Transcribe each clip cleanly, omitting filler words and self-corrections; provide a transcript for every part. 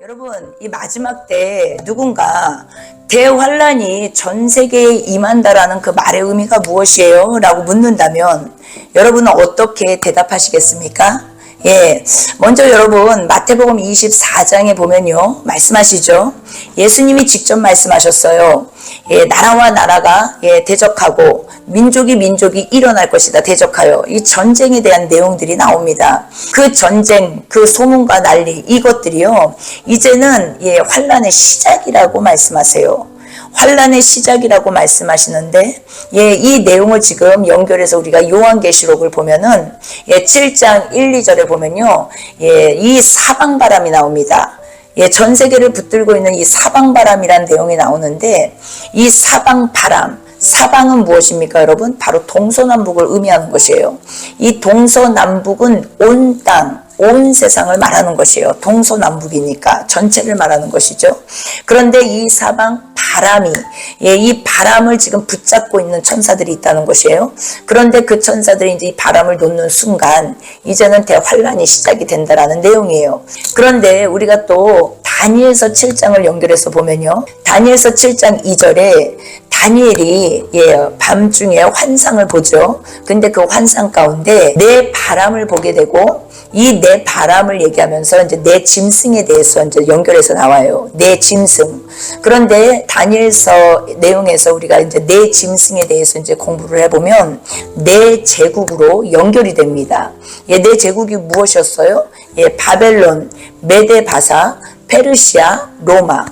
여러분, 이 마지막 때 누군가 대환란이 전 세계에 임한다라는 그 말의 의미가 무엇이에요? 라고 묻는다면 여러분은 어떻게 대답하시겠습니까? 먼저 여러분 마태복음 24장에 보면요 말씀하시죠. 예수님이 직접 말씀하셨어요. 나라와 나라가 대적하고 민족이 일어날 것이다. 대적하여 이 전쟁에 대한 내용들이 나옵니다. 그 전쟁, 그 소문과 난리 이것들이요 이제는 환란의 시작이라고 말씀하세요. 환란의 시작이라고 말씀하시는데 이 내용을 지금 연결해서 우리가 요한계시록을 보면은 7장 1, 2절에 보면요 이 사방바람이 나옵니다. 전 세계를 붙들고 있는 이 사방바람이라는 내용이 나오는데 이 사방바람, 사방은 무엇입니까 여러분? 바로 동서남북을 의미하는 것이에요. 이 동서남북은 온 땅, 온 세상을 말하는 것이에요. 동서남북이니까 전체를 말하는 것이죠. 그런데 이 사방 바람이 이 바람을 지금 붙잡고 있는 천사들이 있다는 것이에요. 그런데 그 천사들이 이제 이 바람을 놓는 순간 이제는 대환란이 시작이 된다라는 내용이에요. 그런데 우리가 또 다니엘서 7장을 연결해서 보면요. 다니엘서 7장 2절에 다니엘이 밤중에 환상을 보죠. 근데 그 환상 가운데 내 바람을 보게 되고 이 내 바람을 얘기하면서 이제 내 짐승에 대해서 이제 연결해서 나와요. 내 짐승. 그런데 다니엘서 내용에서 우리가 이제 내 짐승에 대해서 이제 공부를 해보면 내 제국으로 연결이 됩니다. 내 제국이 무엇이었어요? 바벨론, 메데바사, 페르시아, 로마.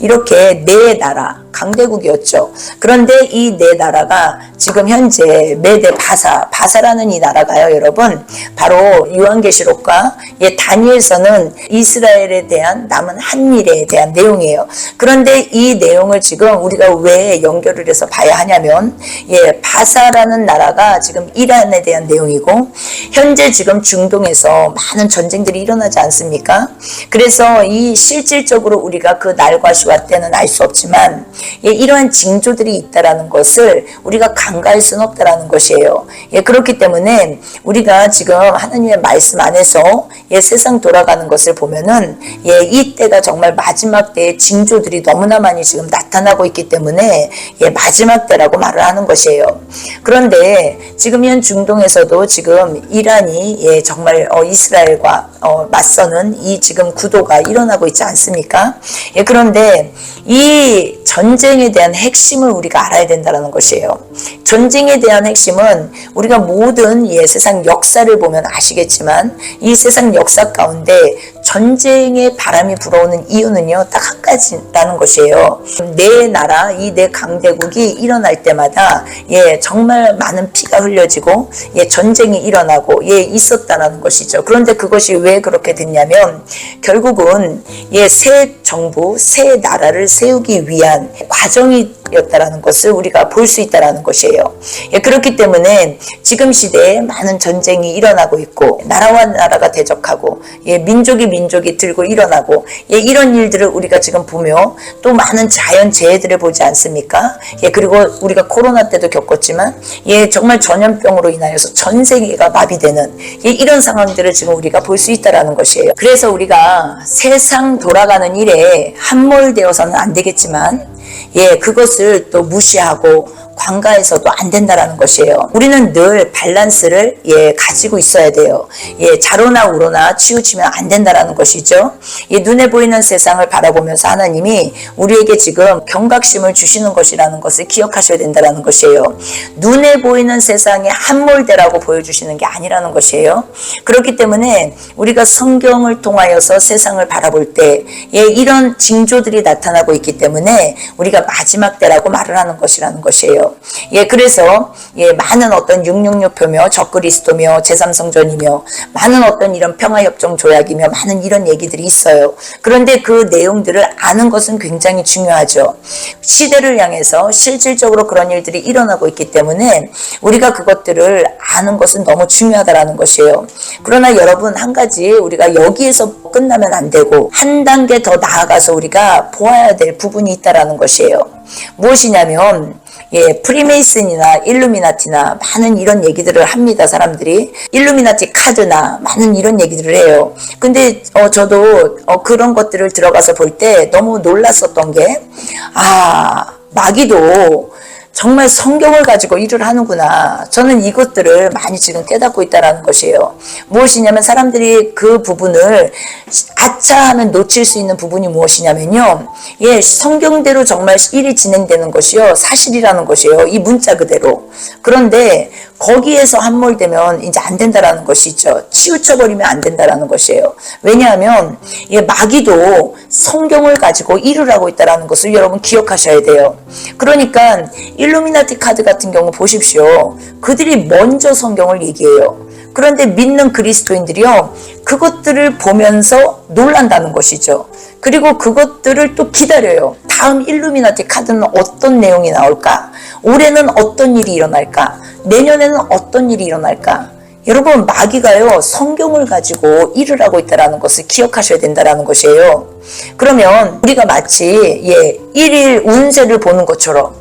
이렇게 네 나라 강대국이었죠. 그런데 이 네 나라가 지금 현재 바사라는 이 나라가요 여러분 바로 요한계시록과 다니엘서는 이스라엘에 대한 남은 한일에 대한 내용이에요. 그런데 이 내용을 지금 우리가 왜 연결을 해서 봐야 하냐면 바사라는 나라가 지금 이란에 대한 내용이고 현재 지금 중동에서 많은 전쟁들이 일어나지 않습니까? 그래서 이 실질적으로 우리가 그 날과 시와 때는 알 수 없지만 이러한 징조들이 있다라는 것을 우리가 간과할 수는 없다라는 것이에요. 그렇기 때문에 우리가 지금 하나님의 말씀 안에서 세상 돌아가는 것을 보면은 이 때가 정말 마지막 때의 징조들이 너무나 많이 지금 나타나고 있기 때문에 마지막 때라고 말을 하는 것이에요. 그런데 지금 현 중동에서도 지금 이란이 정말 이스라엘과 맞서는 이 지금 구도가 일어나고 있지 않습니까? 그런데 이 전쟁에 대한 핵심을 우리가 알아야 된다는 것이에요. 전쟁에 대한 핵심은 우리가 모든 세상 역사를 보면 아시겠지만 이 세상 역사 가운데 전쟁의 바람이 불어오는 이유는요 딱 한 가지라는 것이에요. 내 나라, 이 내 강대국이 일어날 때마다 정말 많은 피가 흘려지고 전쟁이 일어나고 있었다는 것이죠. 그런데 그것이 왜 그렇게 됐냐면 결국은 새 정부, 새 나라를 세우기 위한 과정이었다라는 것을 우리가 볼 수 있다는 것이에요. 그렇기 때문에 지금 시대에 많은 전쟁이 일어나고 있고 나라와 나라가 대적하고 민족이 들고 일어나고 이런 일들을 우리가 지금 보며 또 많은 자연재해들을 보지 않습니까? 그리고 우리가 코로나 때도 겪었지만 정말 전염병으로 인하여서 전 세계가 마비되는 이런 상황들을 지금 우리가 볼 수 있다는 것이에요. 그래서 우리가 세상 돌아가는 일에 함몰되어서는 안 되겠지만 그것을 또 무시하고 관가해서도 안 된다라는 것이에요. 우리는 늘 밸런스를 가지고 있어야 돼요. 좌로나 우로나 치우치면 안 된다라는 것이죠. 눈에 보이는 세상을 바라보면서 하나님이 우리에게 지금 경각심을 주시는 것이라는 것을 기억하셔야 된다라는 것이에요. 눈에 보이는 세상에 함몰되라고 보여주시는 게 아니라는 것이에요. 그렇기 때문에 우리가 성경을 통하여서 세상을 바라볼 때 이런 징조들이 나타나고 있기 때문에 우리가 마지막 때라고 말을 하는 것이라는 것이에요. 그래서 많은 어떤 666표며 적그리스도며 제3성전이며 많은 어떤 이런 평화협정 조약이며 많은 이런 얘기들이 있어요. 그런데 그 내용들을 아는 것은 굉장히 중요하죠. 시대를 향해서 실질적으로 그런 일들이 일어나고 있기 때문에 우리가 그것들을 아는 것은 너무 중요하다라는 것이에요. 그러나 여러분 한 가지 우리가 여기에서 끝나면 안 되고 한 단계 더 나아가서 우리가 보아야 될 부분이 있다라는 것이에요. 무엇이냐면 프리메이슨이나 일루미나티나 많은 이런 얘기들을 합니다. 사람들이 일루미나티 카드나 많은 이런 얘기들을 해요. 근데 저도 그런 것들을 들어가서 볼 때 너무 놀랐었던 게 마귀도 정말 성경을 가지고 일을 하는구나. 저는 이것들을 많이 지금 깨닫고 있다는 것이에요. 무엇이냐면 사람들이 그 부분을 아차하면 놓칠 수 있는 부분이 무엇이냐면요. 성경대로 정말 일이 진행되는 것이요. 사실이라는 것이에요. 이 문자 그대로. 그런데 거기에서 함몰되면 이제 안 된다라는 것이죠. 치우쳐버리면 안 된다라는 것이에요. 왜냐하면 마귀도 성경을 가지고 일을 하고 있다는 것을 여러분 기억하셔야 돼요. 그러니까 일루미나티 카드 같은 경우 보십시오. 그들이 먼저 성경을 얘기해요. 그런데 믿는 그리스도인들이요. 그것들을 보면서 놀란다는 것이죠. 그리고 그것들을 또 기다려요. 다음 일루미나티 카드는 어떤 내용이 나올까? 올해는 어떤 일이 일어날까? 내년에는 어떤 일이 일어날까? 여러분 마귀가요 성경을 가지고 일을 하고 있다는 것을 기억하셔야 된다는 것이에요. 그러면 우리가 마치 1일 운세를 보는 것처럼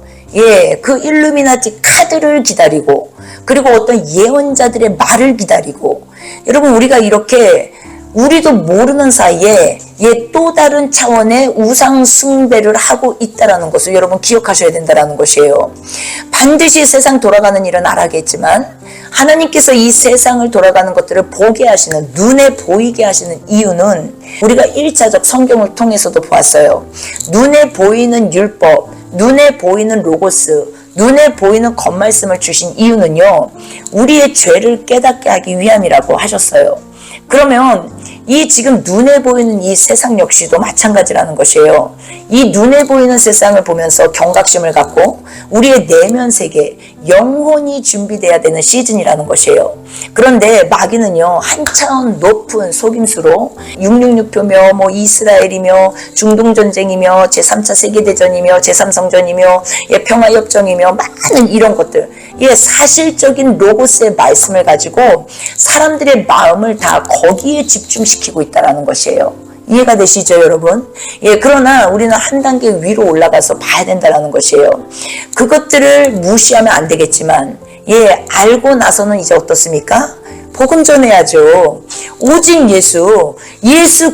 그 일루미나티 카드를 기다리고 그리고 어떤 예언자들의 말을 기다리고 여러분 우리가 이렇게 우리도 모르는 사이에 또 다른 차원의 우상 숭배를 하고 있다는 것을 여러분 기억하셔야 된다는 것이에요. 반드시 세상 돌아가는 일은 알아야겠지만 하나님께서 이 세상을 돌아가는 것들을 보게 하시는 눈에 보이게 하시는 이유는 우리가 1차적 성경을 통해서도 보았어요. 눈에 보이는 율법, 눈에 보이는 로고스, 눈에 보이는 겉말씀을 주신 이유는요. 우리의 죄를 깨닫게 하기 위함이라고 하셨어요. 그러면 이 지금 눈에 보이는 이 세상 역시도 마찬가지라는 것이에요. 이 눈에 보이는 세상을 보면서 경각심을 갖고 우리의 내면 세계, 영혼이 준비돼야 되는 시즌이라는 것이에요. 그런데 마귀는요 한 차원 높은 속임수로 666표며 이스라엘이며 중동전쟁이며 제3차 세계대전이며 제3성전이며 평화협정이며 많은 이런 것들 사실적인 로고스의 말씀을 가지고 사람들의 마음을 다 거기에 집중시키고 있다는 것이에요. 이해가 되시죠 여러분? 그러나 우리는 한 단계 위로 올라가서 봐야 된다는 것이에요. 그것들을 무시하면 안 되겠지만 알고 나서는 이제 어떻습니까? 복음 전해야죠. 오직 예수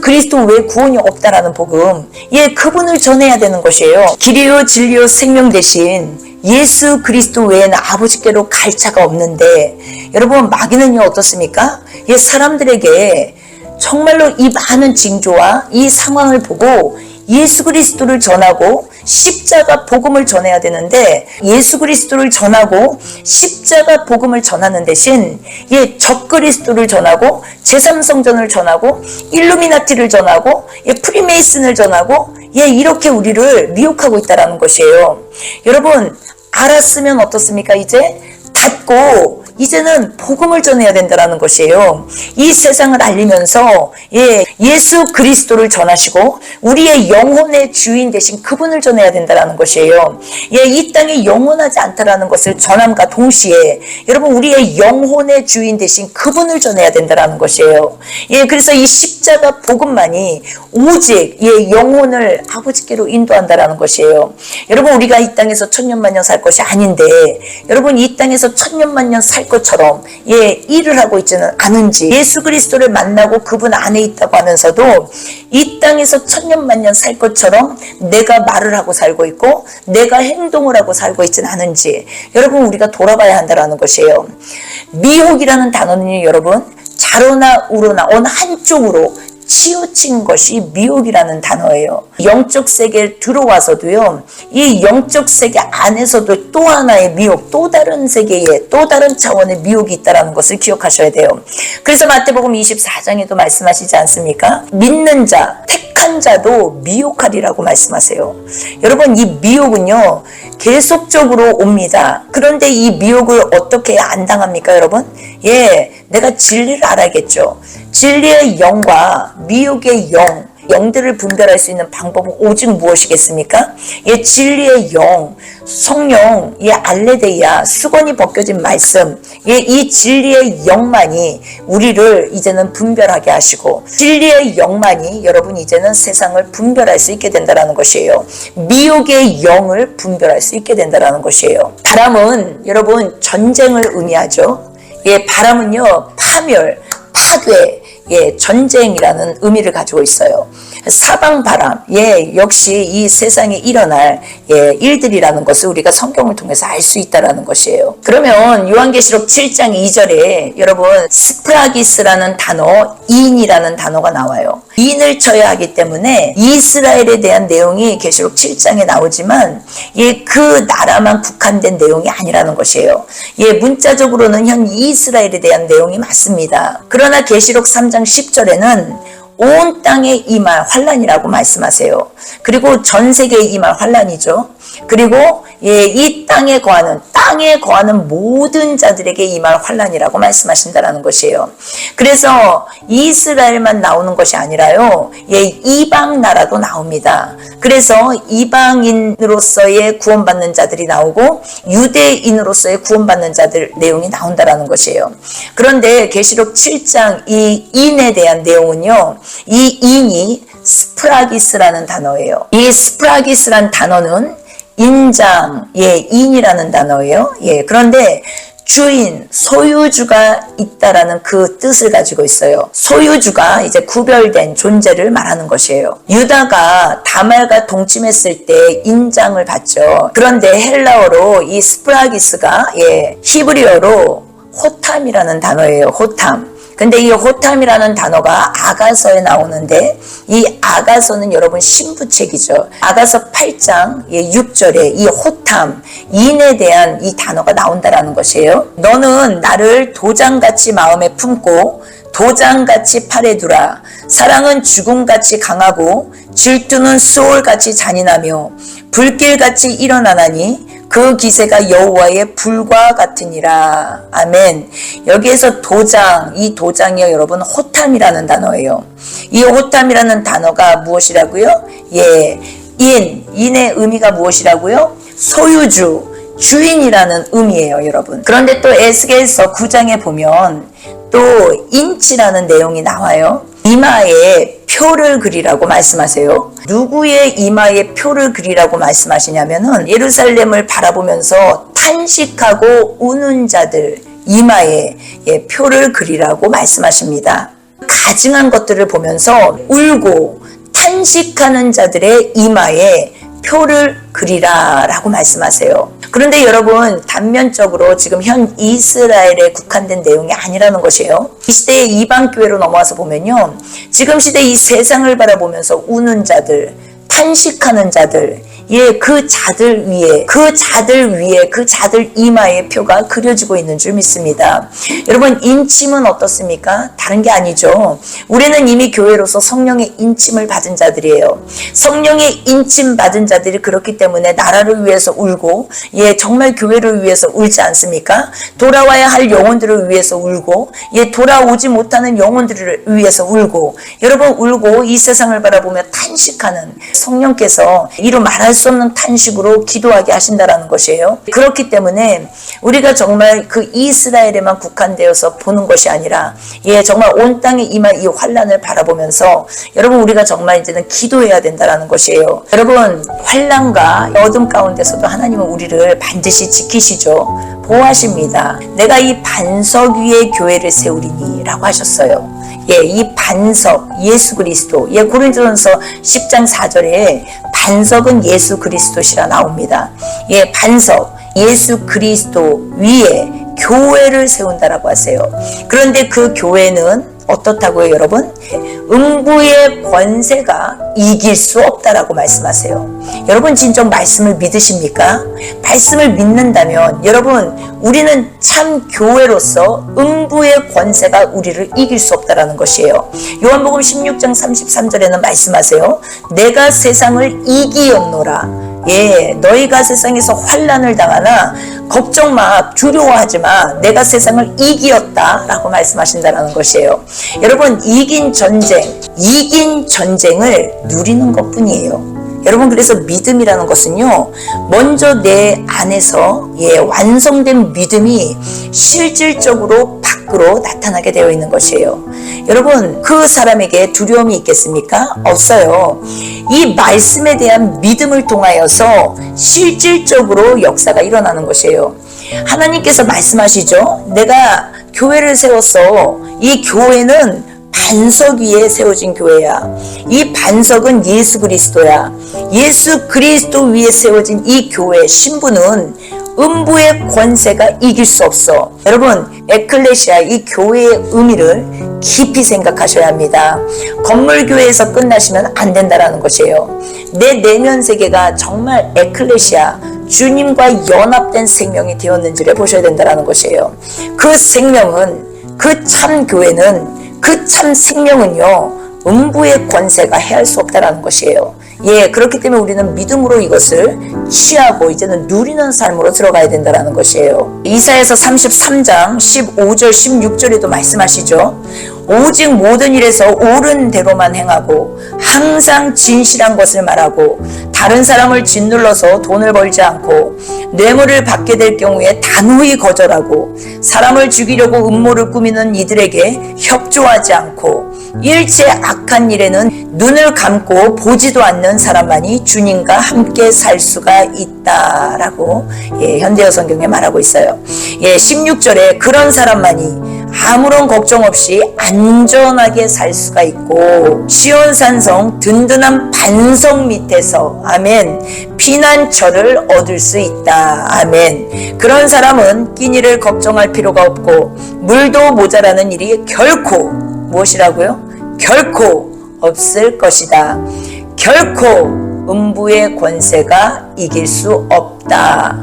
그리스도 외 구원이 없다라는 복음 그분을 전해야 되는 것이에요. 길이요 진리요 생명 대신 예수 그리스도 외에는 아버지께로 갈 자가 없는데 여러분 마귀는요 어떻습니까? 사람들에게 정말로 이 많은 징조와 이 상황을 보고 예수 그리스도를 전하고 십자가 복음을 전해야 되는데 예수 그리스도를 전하고 십자가 복음을 전하는 대신 적그리스도를 전하고 제3성전을 전하고 일루미나티를 전하고 프리메이슨을 전하고 이렇게 우리를 미혹하고 있다는 것이에요. 여러분 알았으면 어떻습니까? 이제 닫고 이제는 복음을 전해야 된다는 것이에요. 이 세상을 알리면서 예수 그리스도를 전하시고 우리의 영혼의 주인 되신 그분을 전해야 된다는 것이에요. 이 땅이 영원하지 않다라는 것을 전함과 동시에 여러분 우리의 영혼의 주인 되신 그분을 전해야 된다는 것이에요. 그래서 이 십자가 복음만이 오직 영혼을 아버지께로 인도한다라는 것이에요. 여러분 우리가 이 땅에서 천년만년 살 것이 아닌데 여러분 이 땅에서 천년만년 살 것처럼 일을 하고 있지는 않은지 예수 그리스도를 만나고 그분 안에 있다고 하면서도 이 땅에서 천년만년 살 것처럼 내가 말을 하고 살고 있고 내가 행동을 하고 살고 있지는 않은지 여러분 우리가 돌아봐야 한다는 것이에요. 미혹이라는 단어는 여러분 좌로나 우로나 어느 한쪽으로 치우친 것이 미혹이라는 단어예요. 영적 세계에 들어와서도요. 이 영적 세계 안에서도 또 하나의 미혹, 또 다른 세계에 또 다른 차원의 미혹이 있다는 것을 기억하셔야 돼요. 그래서 마태복음 24장에도 말씀하시지 않습니까? 믿는 자, 택한 자도 미혹하리라고 말씀하세요. 여러분 이 미혹은요. 계속적으로 옵니다. 그런데 이 미혹을 어떻게 해야 안 당합니까 여러분? 내가 진리를 알아야겠죠. 진리의 영과 미혹의 영 영들을 분별할 수 있는 방법은 오직 무엇이겠습니까? 예, 진리의 영, 성령, 예, 알레데이아, 수건이 벗겨진 말씀, 예, 이 진리의 영만이 우리를 이제는 분별하게 하시고, 진리의 영만이 여러분 이제는 세상을 분별할 수 있게 된다는 것이에요. 미혹의 영을 분별할 수 있게 된다는 것이에요. 바람은 여러분 전쟁을 의미하죠. 예, 바람은요, 파멸, 파괴, 예, 전쟁이라는 의미를 가지고 있어요. 사방바람, 예, 역시 이 세상에 일어날 예, 일들이라는 것을 우리가 성경을 통해서 알 수 있다라는 것이에요. 그러면 요한계시록 7장 2절에 여러분 스프라기스라는 단어, 인이라는 단어가 나와요. 인을 쳐야 하기 때문에 이스라엘에 대한 내용이 계시록 7장에 나오지만 예, 그 나라만 국한된 내용이 아니라는 것이에요. 예, 문자적으로는 현 이스라엘에 대한 내용이 맞습니다. 그러나 계시록 3장 10절에는 온 땅에 임할 환란이라고 말씀하세요. 그리고 전 세계에 임할 환란이죠. 그리고 예, 이 땅에 거하는 모든 자들에게 임할 환란이라고 말씀하신다라는 것이에요. 그래서 이스라엘만 나오는 것이 아니라요, 예, 이방 나라도 나옵니다. 그래서 이방인으로서의 구원받는 자들이 나오고 유대인으로서의 구원받는 자들 내용이 나온다라는 것이에요. 그런데 계시록 7장 이 인에 대한 내용은요, 이 인이 스프라기스라는 단어예요. 이 스프라기스라는 단어는 인장, 예, 인이라는 단어예요. 예, 그런데 주인, 소유주가 있다라는 그 뜻을 가지고 있어요. 소유주가 이제 구별된 존재를 말하는 것이에요. 유다가 다말과 동침했을 때 인장을 받죠. 그런데 헬라어로 이 스프라기스가 예, 히브리어로 호탐이라는 단어예요. 호탐. 근데 이 호탐이라는 단어가 아가서에 나오는데 이 아가서는 여러분 신부책이죠. 아가서 8장 6절에 이 호탐, 인에 대한 이 단어가 나온다라는 것이에요. 너는 나를 도장같이 마음에 품고 도장같이 팔에 두라. 사랑은 죽음같이 강하고 질투는 수월같이 잔인하며 불길같이 일어나나니 그 기세가 여호와의 불과 같으니라. 아멘. 여기에서 도장, 이 도장이요 여러분 호탐이라는 단어예요. 이 호탐이라는 단어가 무엇이라고요? 예, 인의 의미가 무엇이라고요? 소유주, 주인이라는 의미예요 여러분. 그런데 또 에스겔서 9장에 보면 또 인치라는 내용이 나와요. 이마에 표를 그리라고 말씀하세요. 누구의 이마에 표를 그리라고 말씀하시냐면은 예루살렘을 바라보면서 탄식하고 우는 자들 이마에 예, 표를 그리라고 말씀하십니다. 가증한 것들을 보면서 울고 탄식하는 자들의 이마에 표를 그리라 라고 말씀하세요. 그런데 여러분 단면적으로 지금 현 이스라엘에 국한된 내용이 아니라는 것이에요. 이 시대의 이방교회로 넘어와서 보면요, 지금 시대 이 세상을 바라보면서 우는 자들, 탄식하는 자들, 예, 그 자들 위에 그 자들 이마에 표가 그려지고 있는 줄 믿습니다. 여러분 인침은 어떻습니까? 다른 게 아니죠. 우리는 이미 교회로서 성령의 인침을 받은 자들이에요. 성령의 인침 받은 자들이 그렇기 때문에 나라를 위해서 울고, 예, 정말 교회를 위해서 울지 않습니까? 돌아와야 할 영혼들을 위해서 울고, 예, 돌아오지 못하는 영혼들을 위해서 울고, 여러분 울고 이 세상을 바라보며 탄식하는 성령께서 이루 말할 수 없는 탄식으로 기도하게 하신다라는 것이에요. 그렇기 때문에 우리가 정말 그 이스라엘에만 국한되어서 보는 것이 아니라, 예, 정말 온 땅에 임할 이 환란을 바라보면서 여러분 우리가 정말 이제는 기도해야 된다라는 것이에요. 여러분 환란과 어둠 가운데서도 하나님은 우리를 반드시 지키시죠. 보호하십니다. 내가 이 반석 위에 교회를 세우리니 라고 하셨어요. 예, 이 반석 예수 그리스도, 예, 고린도전서 10장 4절에 반석은 예수 그리스도시라 나옵니다. 예, 반석 예수 그리스도 위에 교회를 세운다라고 하세요. 그런데 그 교회는 어떻다고요 여러분? 음부의 권세가 이길 수 없다라고 말씀하세요. 여러분 진정 말씀을 믿으십니까? 말씀을 믿는다면 여러분 우리는 참 교회로서 음부의 권세가 우리를 이길 수 없다라는 것이에요. 요한복음 16장 33절에는 말씀하세요. 내가 세상을 이기었노라. 너희가 세상에서 환난을 당하나 걱정 마, 두려워하지 마, 내가 세상을 이기었다 라고 말씀하신다는 것이에요. 여러분, 이긴 전쟁을 누리는 것 뿐이에요. 여러분, 그래서 믿음이라는 것은요, 먼저 내 안에서 완성된 믿음이 실질적으로 밖으로 나타나게 되어 있는 것이에요. 여러분, 그 사람에게 두려움이 있겠습니까? 없어요. 이 말씀에 대한 믿음을 통하여서 실질적으로 역사가 일어나는 것이에요. 하나님께서 말씀하시죠. 내가 교회를 세웠어. 이 교회는 반석 위에 세워진 교회야. 이 반석은 예수 그리스도야. 예수 그리스도 위에 세워진 이 교회의 신부는 음부의 권세가 이길 수 없어. 여러분, 에클레시아, 이 교회의 의미를 깊이 생각하셔야 합니다. 건물교회에서 끝나시면 안 된다는 것이에요. 내 내면 세계가 정말 에클레시아, 주님과 연합된 생명이 되었는지를 보셔야 된다는 것이에요. 그 생명은, 그 참 교회는, 그 참 생명은요, 음부의 권세가 해할 수 없다는 것이에요. 그렇기 때문에 우리는 믿음으로 이것을 취하고 이제는 누리는 삶으로 들어가야 된다는 것이에요. 이사야서 33장 15절 16절에도 말씀하시죠. 오직 모든 일에서 옳은 대로만 행하고 항상 진실한 것을 말하고 다른 사람을 짓눌러서 돈을 벌지 않고 뇌물을 받게 될 경우에 단호히 거절하고 사람을 죽이려고 음모를 꾸미는 이들에게 협조하지 않고 일체 악한 일에는 눈을 감고 보지도 않는 사람만이 주님과 함께 살 수가 있다라고 현대어 성경에 말하고 있어요. 16절에 그런 사람만이 아무런 걱정 없이 안전하게 살 수가 있고 시온산성 든든한 반석 밑에서 아멘 피난처를 얻을 수 있다. 아멘. 그런 사람은 끼니를 걱정할 필요가 없고 물도 모자라는 일이 결코 무엇이라고요? 결코 없을 것이다. 결코 음부의 권세가 이길 수 없다.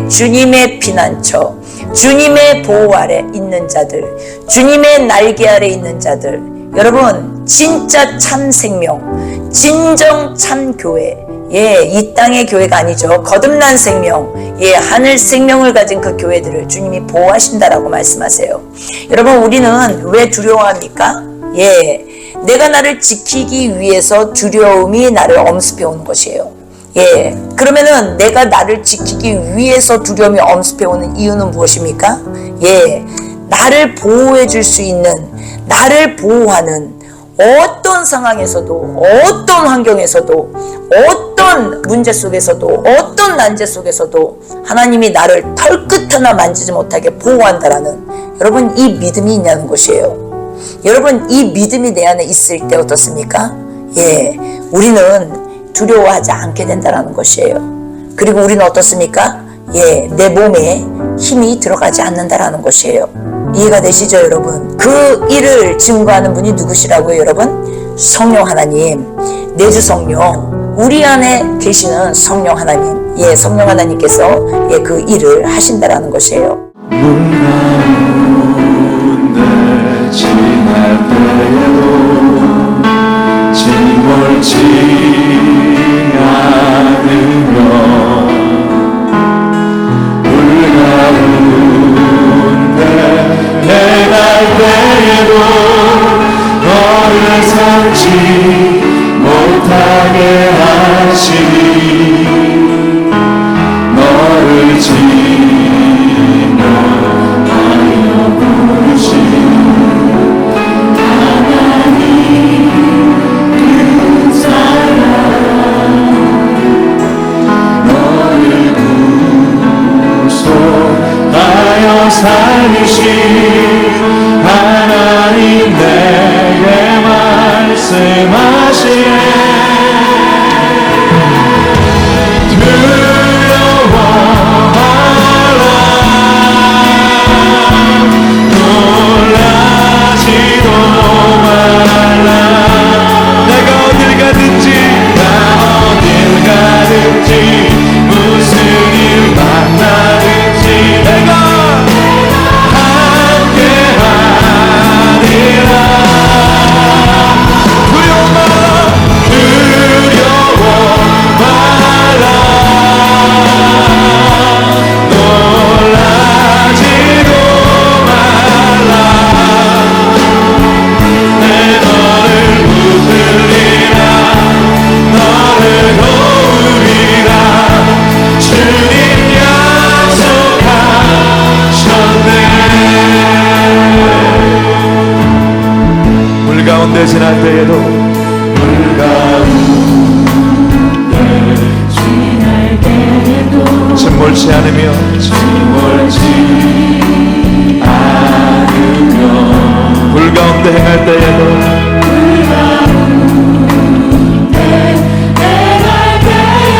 주님의 피난처, 주님의 보호 아래 있는 자들, 주님의 날개 아래 있는 자들, 여러분 진짜 참 생명, 진정 참 교회, 이 땅의 교회가 아니죠. 거듭난 생명, 하늘 생명을 가진 그 교회들을 주님이 보호하신다라고 말씀하세요. 여러분, 우리는 왜 두려워합니까? 내가 나를 지키기 위해서 두려움이 나를 엄습해 오는 것이에요. 그러면은 내가 나를 지키기 위해서 두려움이 엄습해 오는 이유는 무엇입니까? 나를 보호해 줄 수 있는, 나를 보호하는 어떤 상황에서도, 어떤 환경에서도, 어떤 문제 속에서도, 어떤 난제 속에서도 하나님이 나를 털끝 하나 만지지 못하게 보호한다라는, 여러분, 이 믿음이 있냐는 것이에요. 여러분, 이 믿음이 내 안에 있을 때 어떻습니까? 우리는 두려워하지 않게 된다는 것이에요. 그리고 우리는 어떻습니까? 내 몸에 힘이 들어가지 않는다라는 것이에요. 이해가 되시죠, 여러분? 그 일을 증거하는 분이 누구시라고요, 여러분? 성령 하나님, 내주 성령, 우리 안에 계시는 성령 하나님, 성령 하나님께서 그 일을 하신다라는 것이에요. 지날 때에도 징벌치 않으며 물 가운데 해갈 때에도 너를 삼지 못하게 하시니 너를 지명하여 부르시니 살리신 하나님 내게 말씀하시네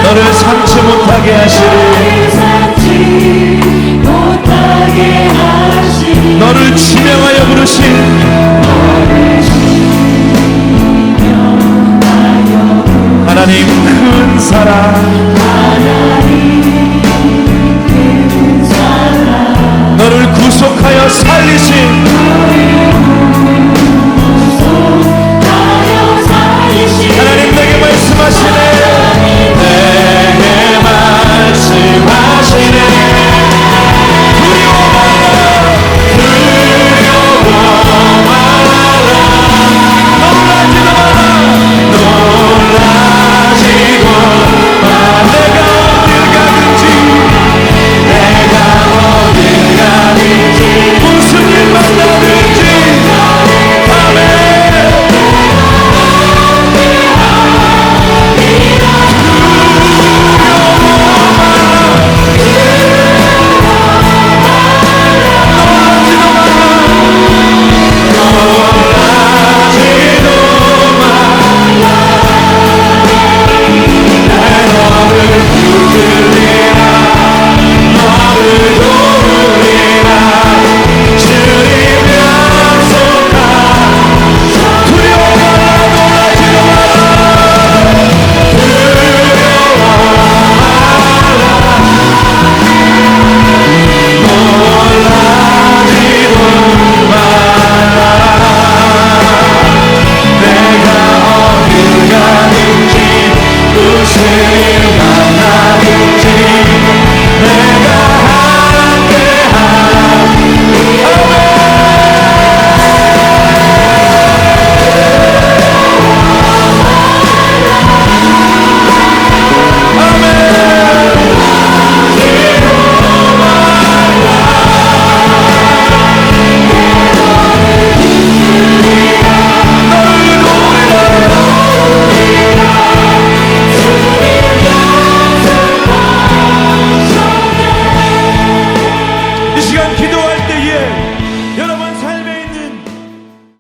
너를 삼지 못하게 하시리 너를 지명하여 부르신 하나님 큰 사랑